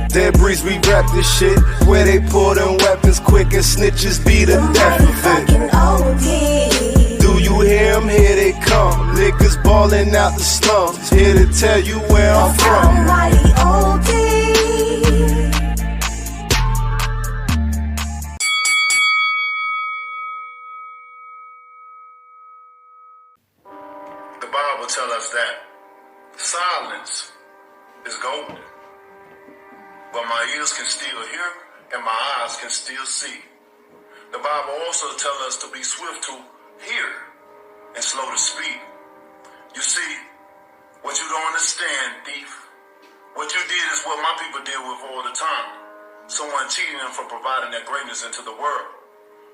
Dead breeze, we rap this shit. Where they pull them weapons quick and snitches be the death of it. Do you hear them? Here they come. Liquors balling out the slums. Here to tell you where I'm from. The Bible tells us that silence is golden, but my ears can still hear and my eyes can still see. The Bible also tells us to be swift to hear and slow to speak. You see, what you don't understand, thief, what you did is what my people deal with all the time. Someone cheating them for providing their greatness into the world.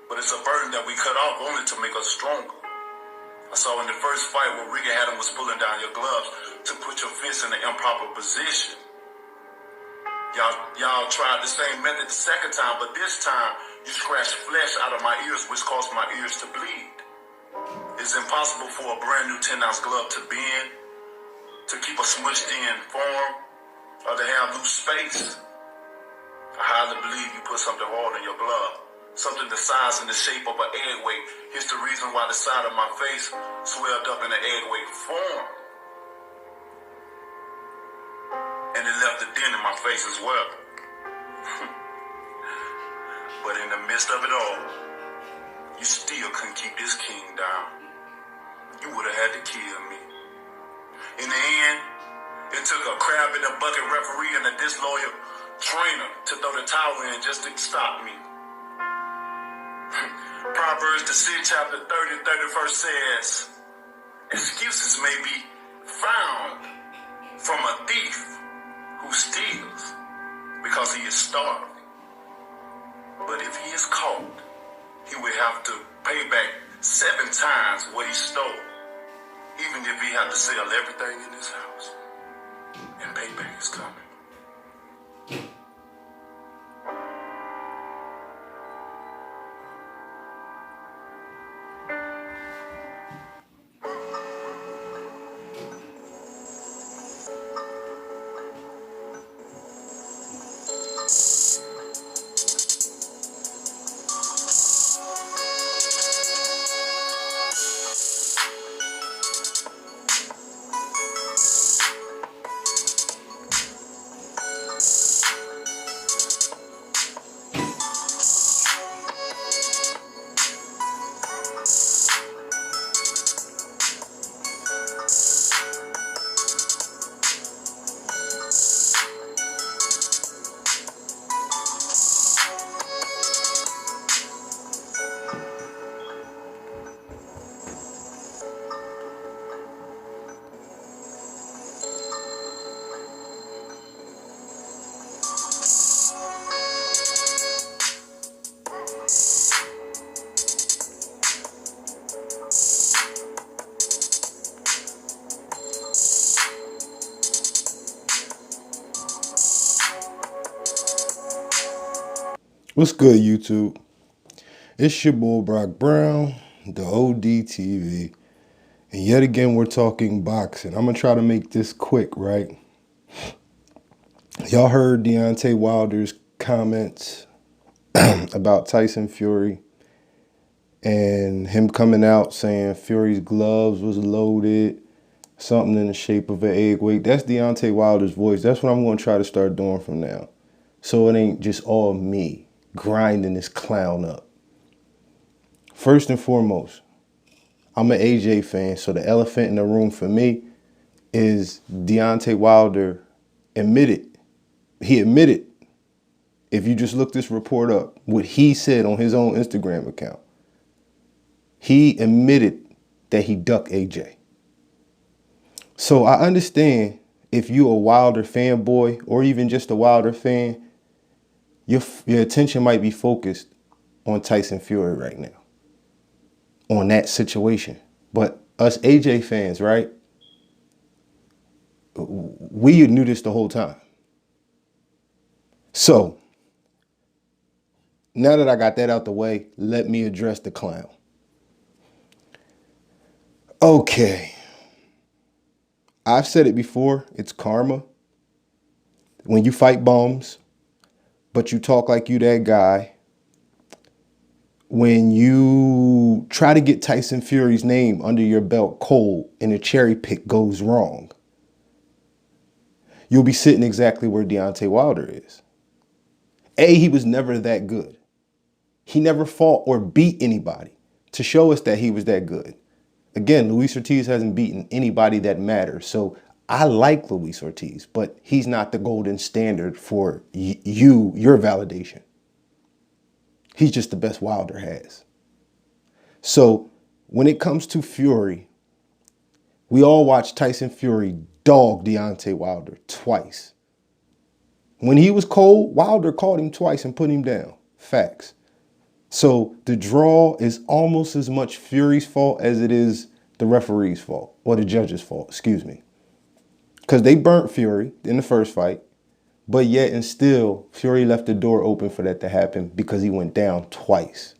But it's a burden that we cut off only to make us stronger. I saw in the first fight where Ricky Adam was pulling down your gloves to put your fist in an improper position. Y'all tried the same method the second time, but this time you scratched flesh out of my ears, which caused my ears to bleed. It's impossible for a brand new 10-ounce glove to bend, to keep a smushed in form, or to have loose space. I highly believe you put something hard in your glove. Something the size and the shape of an egg weight. Here's the reason why the side of my face swelled up in an egg weight form. And it left a dent in my face as well. But in the midst of it all, you still couldn't keep this king down. You would have had to kill me. In the end, it took a crab in a bucket referee and a disloyal trainer to throw the towel in just to stop me. Proverbs, the 6th chapter 30, 31st says, excuses may be found from a thief who steals because he is starving. But if he is caught, he will have to pay back 7 times what he stole, even if he had to sell everything in his house. And payback is coming. What's good, YouTube? It's your boy Brock Brown, the ODTV, and yet again we're talking boxing. I'm gonna try to make this quick, right? Y'all heard Deontay Wilder's comments about Tyson Fury and him coming out saying Fury's gloves was loaded, something in the shape of an egg weight. That's Deontay Wilder's voice. That's what I'm gonna try to start doing from now, so it ain't just all me grinding this clown up. First and foremost, I'm an AJ fan, so the elephant in the room for me is Deontay Wilder admitted. He admitted, if you just look this report up, what he said on his own Instagram account. He admitted that he ducked AJ. So I understand if you a Wilder fanboy or even just a Wilder fan, your attention might be focused on Tyson Fury right now, on that situation. But us AJ fans, right? We knew this the whole time. So now that I got that out the way, let me address the clown. Okay. I've said it before, it's karma. when you fight bums, but you talk like you that guy, when you try to get Tyson Fury's name under your belt cold and a cherry pick goes wrong, you'll be sitting exactly where Deontay Wilder is. He was never that good. He never fought or beat anybody to show us that he was that good. Again, Luis Ortiz hasn't beaten anybody that matters. So I like Luis Ortiz, but he's not the golden standard for your validation. He's just the best Wilder has. So when it comes to Fury, we all watched Tyson Fury dog Deontay Wilder twice. When he was cold, Wilder caught him twice and put him down. Facts. So the draw is almost as much Fury's fault as it is the referee's fault, or the judge's fault, excuse me. Because they burnt Fury in the first fight, but yet and still, Fury left the door open for that to happen because he went down twice.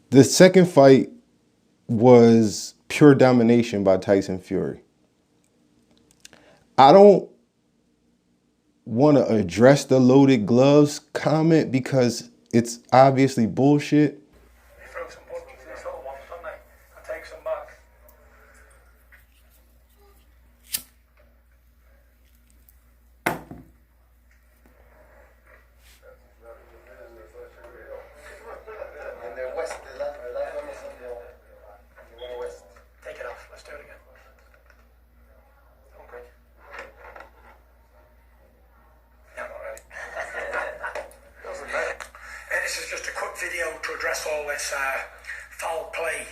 The second fight was pure domination by Tyson Fury. I don't want to address the loaded gloves comment because it's obviously bullshit. They throw some punches in this little one, don't they? And take some back. And the west, the last one is on the west. Take it off. Let's do it again. Okay. No, not really. Doesn't matter. This is just a quick video to address all this foul play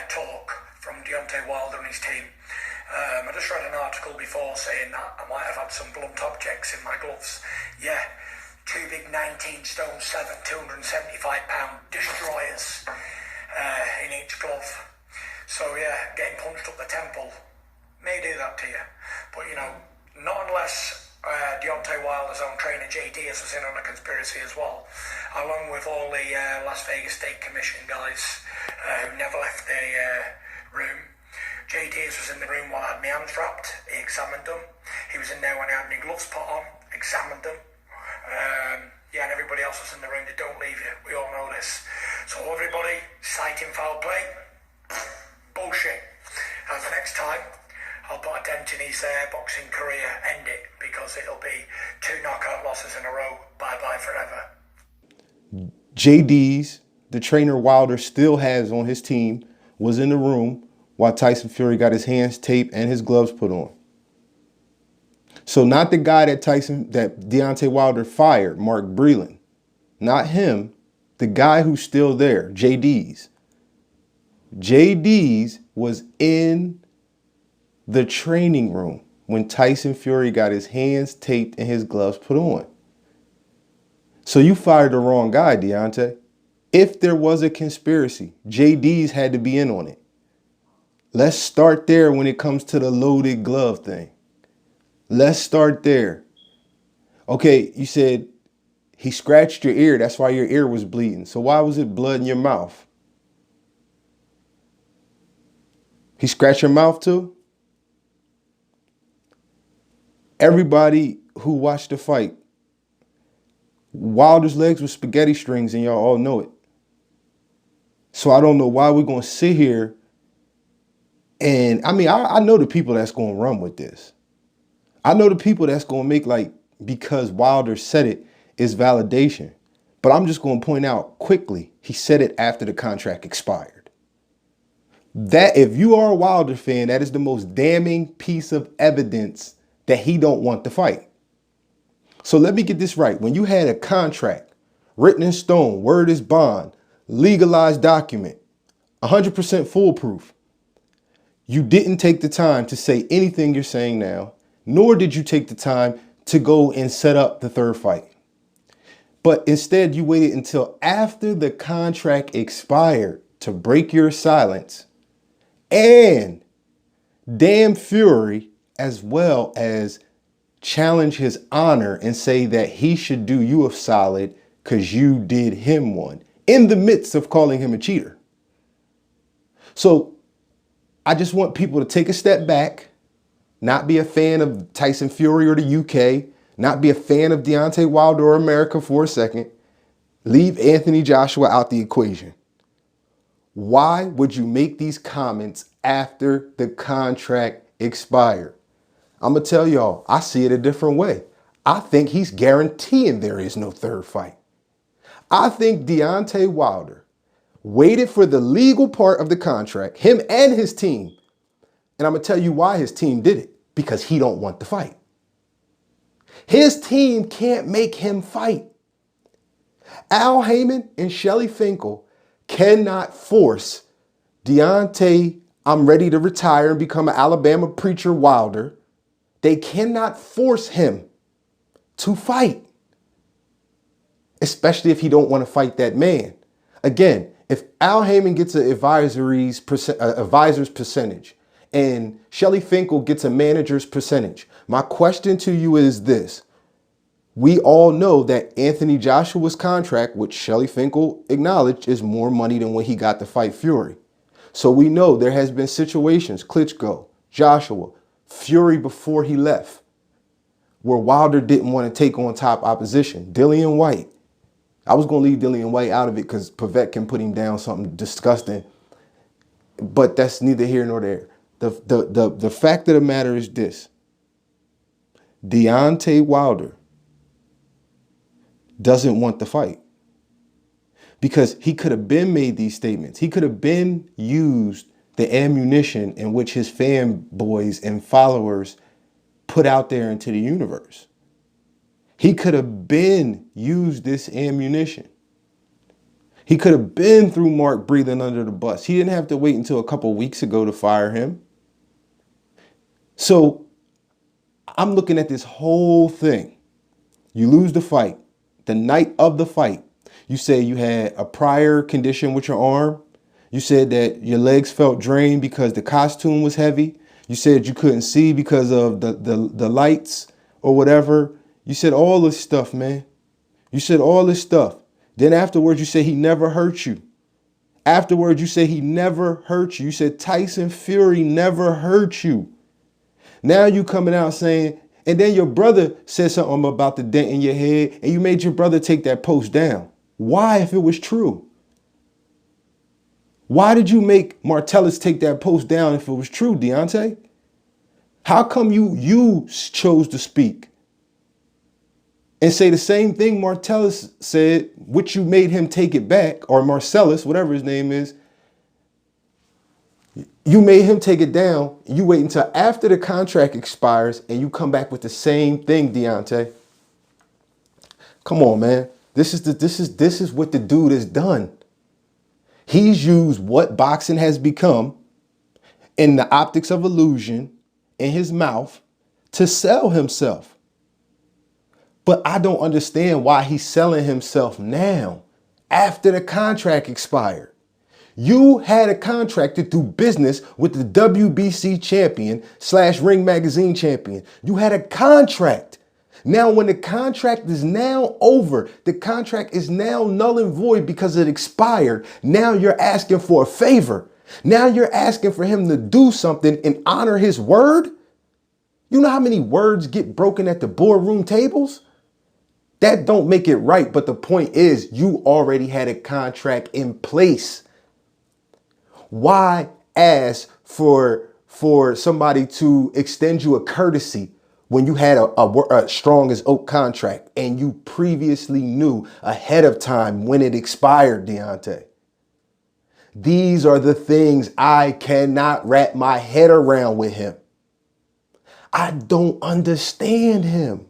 talk from Deontay Wilder and his team. I just read an article before saying that I might have had some blunt objects in my gloves. Yeah, two big 19 stone 7, 275 pound destroyers in each glove. So yeah, getting punched up the temple may do that to you. But you know, not unless Deontay Wilder's own trainer JD was in on a conspiracy as well, along with all the Las Vegas State Commission guys who never left the room. JD was in the room while I had my hands wrapped. He examined them. He was in there when I had my gloves put on, examined them. Yeah, and everybody else was in the room. They don't leave you. We all know this. So everybody citing foul play, bullshit. And the next time, I'll put a dent in his boxing career, end it, because it'll be 2 knockout losses in a row. Bye-bye forever. JD's, the trainer Wilder still has on his team, was in the room while Tyson Fury got his hands taped and his gloves put on. So not the guy that Deontay Wilder fired, Mark Breland. Not him. The guy who's still there, JD's. JD's was in the training room when Tyson Fury got his hands taped and his gloves put on. So you fired the wrong guy, Deontay. If there was a conspiracy, JD's had to be in on it. Let's start there when it comes to the loaded glove thing. Let's start there. Okay, you said he scratched your ear. That's why your ear was bleeding. So why was it blood in your mouth? He scratched your mouth too? Everybody who watched the fight, Wilder's legs were spaghetti strings and y'all all know it. So I don't know why we're going to sit here. And I mean, I know the people that's going to run with this. I know the people that's going to make because Wilder said it is validation. But I'm just going to point out quickly, he said it after the contract expired. That if you are a Wilder fan, that is the most damning piece of evidence that he don't want to fight. So let me get this right. When you had a contract written in stone, word is bond, legalized document, 100% foolproof, you didn't take the time to say anything you're saying now, nor did you take the time to go and set up the third fight. But instead, you waited until after the contract expired to break your silence and damn Fury, as well as challenge his honor and say that he should do you a solid because you did him one in the midst of calling him a cheater. So I just want people to take a step back, not be a fan of Tyson Fury or the UK, not be a fan of Deontay Wilder or America for a second. Leave Anthony Joshua out the equation. Why would you make these comments after the contract expired? I'm going to tell y'all, I see it a different way. I think he's guaranteeing there is no third fight. I think Deontay Wilder waited for the legal part of the contract, him and his team. And I'm going to tell you why his team did it. Because he don't want the fight. His team can't make him fight. Al Heyman and Shelly Finkel cannot force Deontay, I'm ready to retire and become an Alabama preacher Wilder. They cannot force him to fight. Especially if he don't want to fight that man. Again, if Al Heyman gets an advisor's percentage and Shelly Finkel gets a manager's percentage, my question to you is this. We all know that Anthony Joshua's contract, which Shelly Finkel acknowledged, is more money than when he got to fight Fury. So we know there has been situations, Klitschko, Joshua, Fury before he left, where Wilder didn't want to take on top opposition. Dillian White. I was going to leave Dillian White out of it because Pavette can put him down something disgusting. But that's neither here nor there. The fact of the matter is this. Deontay Wilder doesn't want the fight. Because he could have been made these statements. He could have been used the ammunition in which his fanboys and followers put out there into the universe. He could have been used this ammunition. He could have been threw Mark Breland under the bus. He didn't have to wait until a couple of weeks ago to fire him. So I'm looking at this whole thing. You lose the fight. The night of the fight, you say you had a prior condition with your arm. You said that your legs felt drained because the costume was heavy. You said you couldn't see because of the lights or whatever. You said all this stuff, man. You said all this stuff. Then afterwards, you say he never hurt you. Afterwards, you say he never hurt you. You said Tyson Fury never hurt you. Now you coming out saying, and then your brother said something about the dent in your head, and you made your brother take that post down. Why, if it was true? Why did you make Martellus take that post down if it was true, Deontay? How come you chose to speak and say the same thing Martellus said, which you made him take it back, or Marcellus, whatever his name is? You made him take it down. You wait until after the contract expires and you come back with the same thing, Deontay. Come on, man. This is what the dude has done. He's used what boxing has become in the optics of illusion in his mouth to sell himself. But I don't understand why he's selling himself now after the contract expired. You had a contract to do business with the WBC champion / Ring Magazine champion. You had a contract. Now, when the contract is now over, the contract is now null and void because it expired. Now you're asking for a favor. Now you're asking for him to do something and honor his word. You know how many words get broken at the boardroom tables? That don't make it right. But the point is, you already had a contract in place. Why ask for somebody to extend you a courtesy when you had a strong as oak contract and you previously knew ahead of time when it expired, Deontay? These are the things I cannot wrap my head around with him. I don't understand him.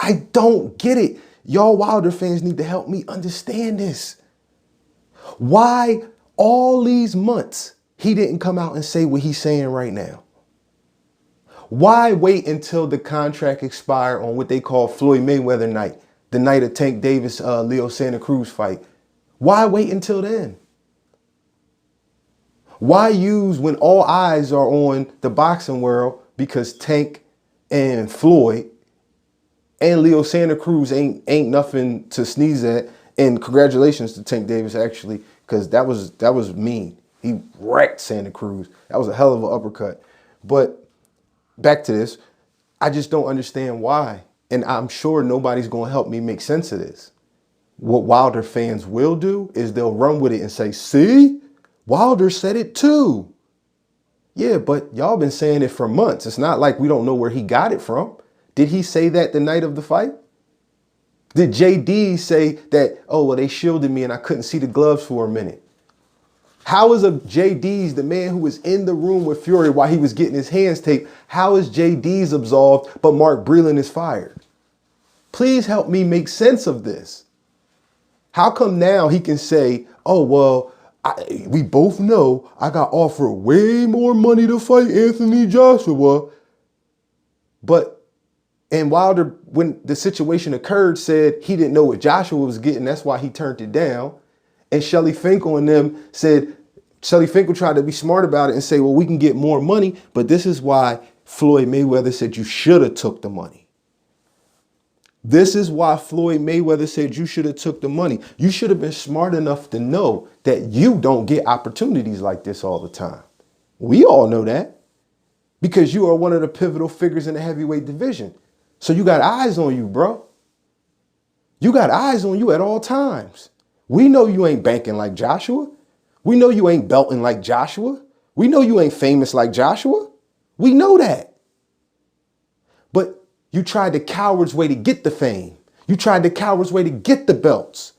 I don't get it. Y'all Wilder fans need to help me understand this. Why all these months he didn't come out and say what he's saying right now? Why wait until the contract expired on what they call Floyd Mayweather night, the night of Tank Davis, Leo Santa Cruz fight? Why wait until then? Why use when all eyes are on the boxing world because Tank and Floyd and Leo Santa Cruz ain't nothing to sneeze at? And congratulations to Tank Davis, actually, because that was mean. He wrecked Santa Cruz. That was a hell of an uppercut. But back to this. I just don't understand why. And I'm sure nobody's going to help me make sense of this. What Wilder fans will do is they'll run with it and say, see, Wilder said it too. Yeah, but y'all been saying it for months. It's not like we don't know where he got it from. Did he say that the night of the fight? Did JD say that, oh, well, they shielded me and I couldn't see the gloves for a minute? How is JD's, the man who was in the room with Fury while he was getting his hands taped, how is JD's absolved but Mark Breland is fired? Please help me make sense of this. How come now he can say, oh, well, we both know I got offered way more money to fight Anthony Joshua. And Wilder, when the situation occurred, said he didn't know what Joshua was getting. That's why he turned it down. And Shelly Finkel and them said, Shelly Finkel tried to be smart about it and say, well, we can get more money. But this is why Floyd Mayweather said you should have took the money. This is why Floyd Mayweather said you should have took the money. You should have been smart enough to know that you don't get opportunities like this all the time. We all know that because you are one of the pivotal figures in the heavyweight division. So you got eyes on you, bro. You got eyes on you at all times. We know you ain't banking like Joshua. We know you ain't belting like Joshua. We know you ain't famous like Joshua. We know that. But you tried the coward's way to get the fame. You tried the coward's way to get the belts.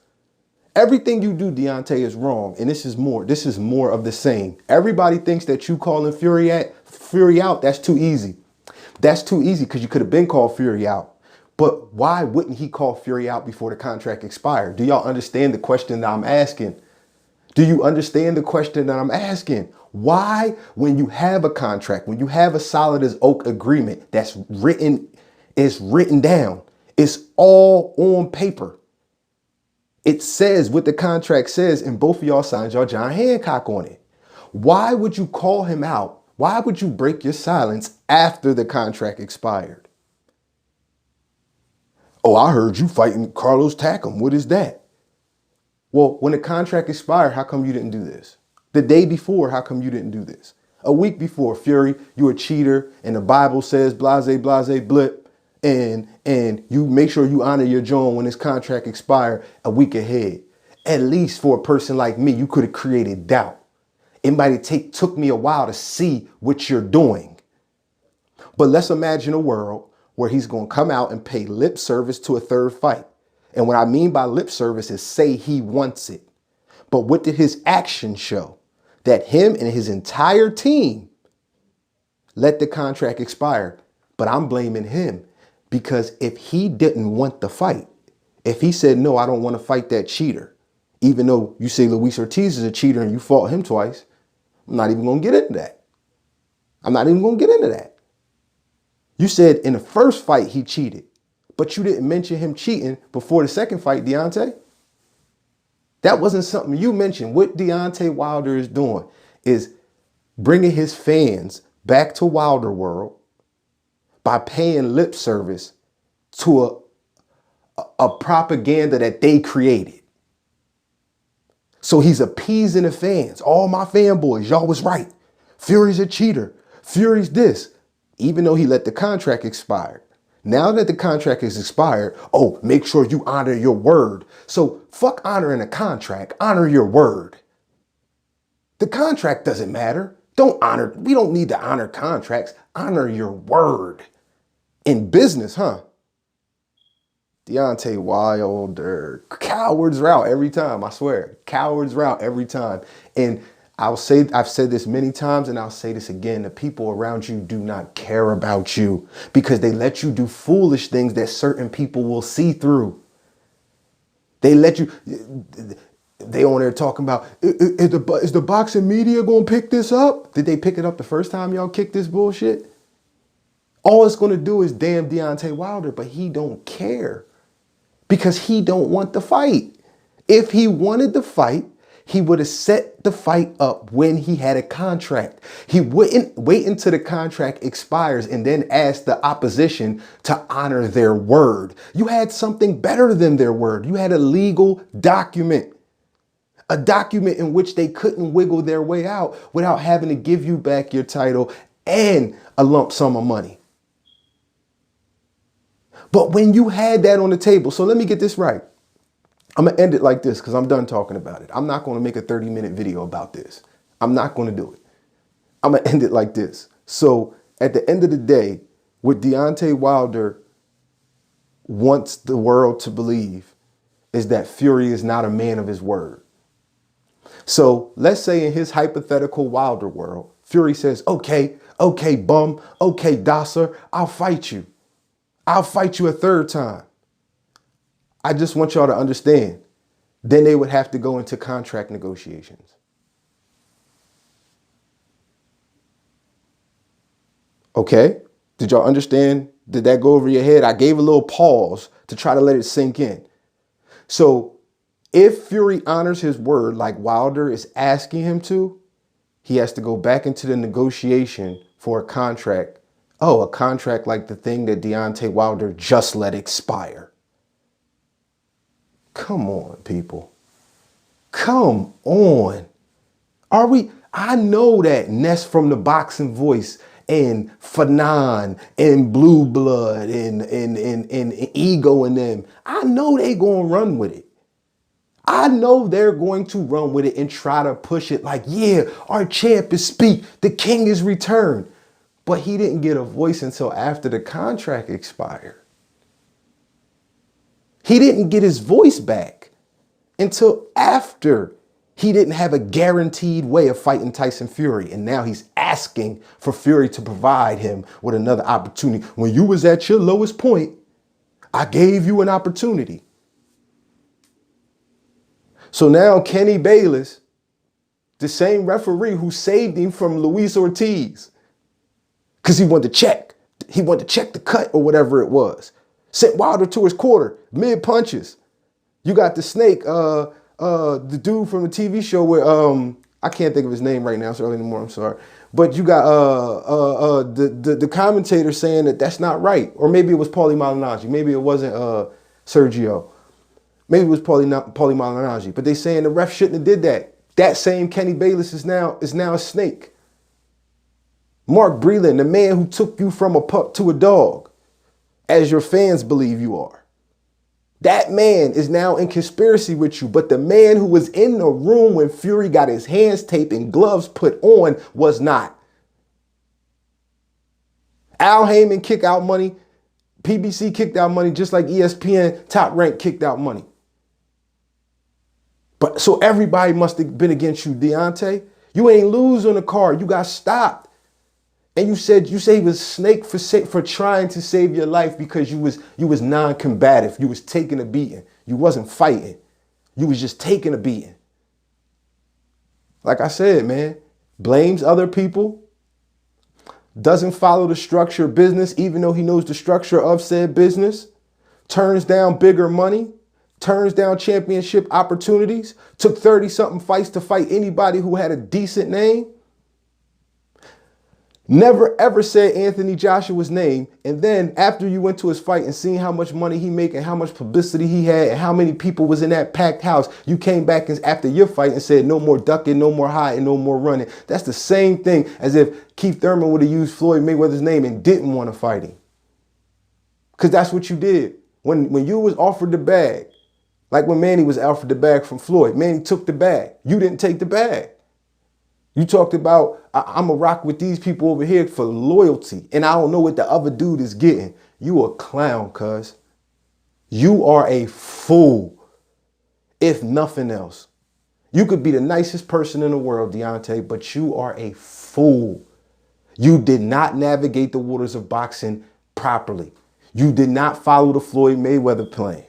Everything you do, Deontay, is wrong. And this is more of the same. Everybody thinks that you calling Fury out, that's too easy. That's too easy because you could have been called Fury out. But why wouldn't he call Fury out before the contract expired? Do y'all understand the question that I'm asking? Do you understand the question that I'm asking? Why, when you have a contract, when you have a solid as oak agreement that's written, it's written down, it's all on paper. It says what the contract says, and both of y'all signed y'all John Hancock on it. Why would you call him out? Why would you break your silence after the contract expired? Oh, I heard you fighting Carlos Takam. What is that? Well, when the contract expired, how come you didn't do this? The day before, how come you didn't do this? A week before, Fury, you a cheater, and the Bible says blase, blase, blip, and you make sure you honor your joint when this contract expired a week ahead. At least for a person like me, you could have created doubt. It took me a while to see what you're doing. But let's imagine a world where he's going to come out and pay lip service to a third fight. And what I mean by lip service is say he wants it. But what did his actions show? That him and his entire team let the contract expire. But I'm blaming him because if he didn't want the fight, if he said, no, I don't want to fight that cheater, even though you say Luis Ortiz is a cheater and you fought him twice, I'm not even going to get into that. I'm not even going to get into that. You said in the first fight he cheated, but you didn't mention him cheating before the second fight, Deontay. That wasn't something you mentioned. What Deontay Wilder is doing is bringing his fans back to Wilder World by paying lip service to a propaganda that they created. So he's appeasing the fans. All my fanboys, y'all was right. Fury's a cheater. Fury's this. Even though he let the contract expire. Now that the contract is expired, oh, make sure you honor your word. So fuck honoring a contract. Honor your word. The contract doesn't matter. We don't need to honor contracts. Honor your word. In business, huh? Deontay Wilder, cowards route every time, I swear. Cowards route every time. And I've said this many times and I'll say this again. The people around you do not care about you because they let you do foolish things that certain people will see through. They let you, they on there talking about, is the boxing media going to pick this up? Did they pick it up the first time y'all kicked this bullshit? All it's going to do is damn Deontay Wilder, but he don't care. Because he don't want the fight. If he wanted the fight, he would have set the fight up when he had a contract. He wouldn't wait until the contract expires and then ask the opposition to honor their word. You had something better than their word. You had a legal document. A document in which they couldn't wiggle their way out without having to give you back your title and a lump sum of money. But when you had that on the table, so let me get this right. I'm going to end it like this because I'm done talking about it. I'm not going to make a 30-minute video about this. I'm not going to do it. I'm going to end it like this. So at the end of the day, what Deontay Wilder wants the world to believe is that Fury is not a man of his word. So let's say in his hypothetical Wilder world, Fury says, okay, bum, okay, Dosser, I'll fight you. I'll fight you a third time. I just want y'all to understand. Then they would have to go into contract negotiations. Okay? Did y'all understand? Did that go over your head? I gave a little pause to try to let it sink in. So if Fury honors his word like Wilder is asking him to, he has to go back into the negotiation for a contract. Oh, a contract like the thing that Deontay Wilder just let expire. Come on, people. Come on. I know that Ness from the Boxing Voice and Fanon and Blue Blood and Ego and them. I know they gonna run with it. I know they're going to run with it and try to push it like, yeah, our champ is speak. The king is returned. But he didn't get a voice until after the contract expired. He didn't get his voice back until after he didn't have a guaranteed way of fighting Tyson Fury. And now he's asking for Fury to provide him with another opportunity. When you was at your lowest point, I gave you an opportunity. So now Kenny Bayless, the same referee who saved him from Luis Ortiz, because he wanted to check. He wanted to check the cut or whatever it was. Sent Wilder to his quarter, mid punches. You got the snake, the dude from the TV show where I can't think of his name right now. It's early in the morning. I'm sorry, but you got the commentator saying that that's not right, or maybe it was Paulie Malignaggi. Maybe it wasn't Sergio. Maybe it was Paulie Malignaggi. But they saying the ref shouldn't have did that. That same Kenny Bayless is now a snake. Mark Breland, the man who took you from a pup to a dog, as your fans believe you are. That man is now in conspiracy with you, but the man who was in the room when Fury got his hands taped and gloves put on was not. Al Heyman kicked out money. PBC kicked out money just like ESPN Top Rank kicked out money. But so everybody must have been against you, Deontay. You ain't lose on the card. You got stopped. And you say he was a snake for trying to save your life because you was non-combative. You was taking a beating. You wasn't fighting. You was just taking a beating. Like I said, man, blames other people, doesn't follow the structure of business even though he knows the structure of said business, turns down bigger money, turns down championship opportunities, took 30-something fights to fight anybody who had a decent name. Never ever said Anthony Joshua's name, and then after you went to his fight and seen how much money he make and how much publicity he had and how many people was in that packed house, you came back after your fight and said no more ducking, no more hiding, no more running. That's the same thing as if Keith Thurman would have used Floyd Mayweather's name and didn't want to fight him. Because that's what you did. When you was offered the bag, like when Manny was offered the bag from Floyd, Manny took the bag. You didn't take the bag. You talked about, I'm going to rock with these people over here for loyalty, and I don't know what the other dude is getting. You a clown, cuz. You are a fool, if nothing else. You could be the nicest person in the world, Deontay, but you are a fool. You did not navigate the waters of boxing properly. You did not follow the Floyd Mayweather plan.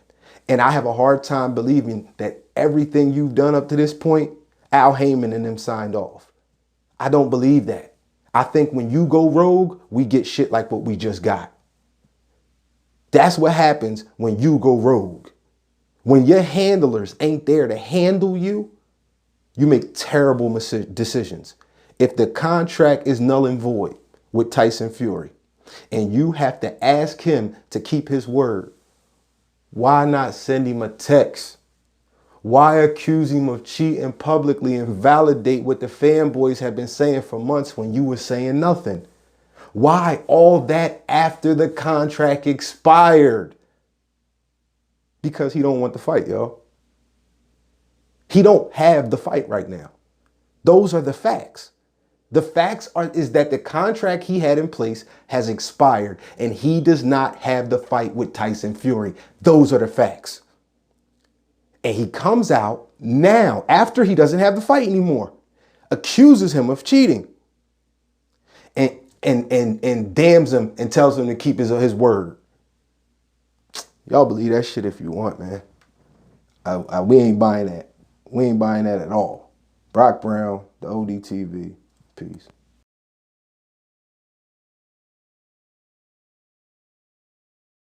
And I have a hard time believing that everything you've done up to this point, Al Heyman and them signed off. I don't believe that. I think when you go rogue, we get shit like what we just got. That's what happens when you go rogue. When your handlers ain't there to handle you, you make terrible decisions. If the contract is null and void with Tyson Fury and you have to ask him to keep his word, why not send him a text? Why accuse him of cheating publicly and validate what the fanboys have been saying for months when you were saying nothing? Why all that after the contract expired? Because he don't want the fight, yo. He don't have the fight right now. Those are the facts. The facts is that the contract he had in place has expired and he does not have the fight with Tyson Fury. Those are the facts. And he comes out now, after he doesn't have the fight anymore, accuses him of cheating and damns him and tells him to keep his word. Y'all believe that shit if you want, man. We ain't buying that. We ain't buying that at all. Brock Brown, the ODTV. Peace.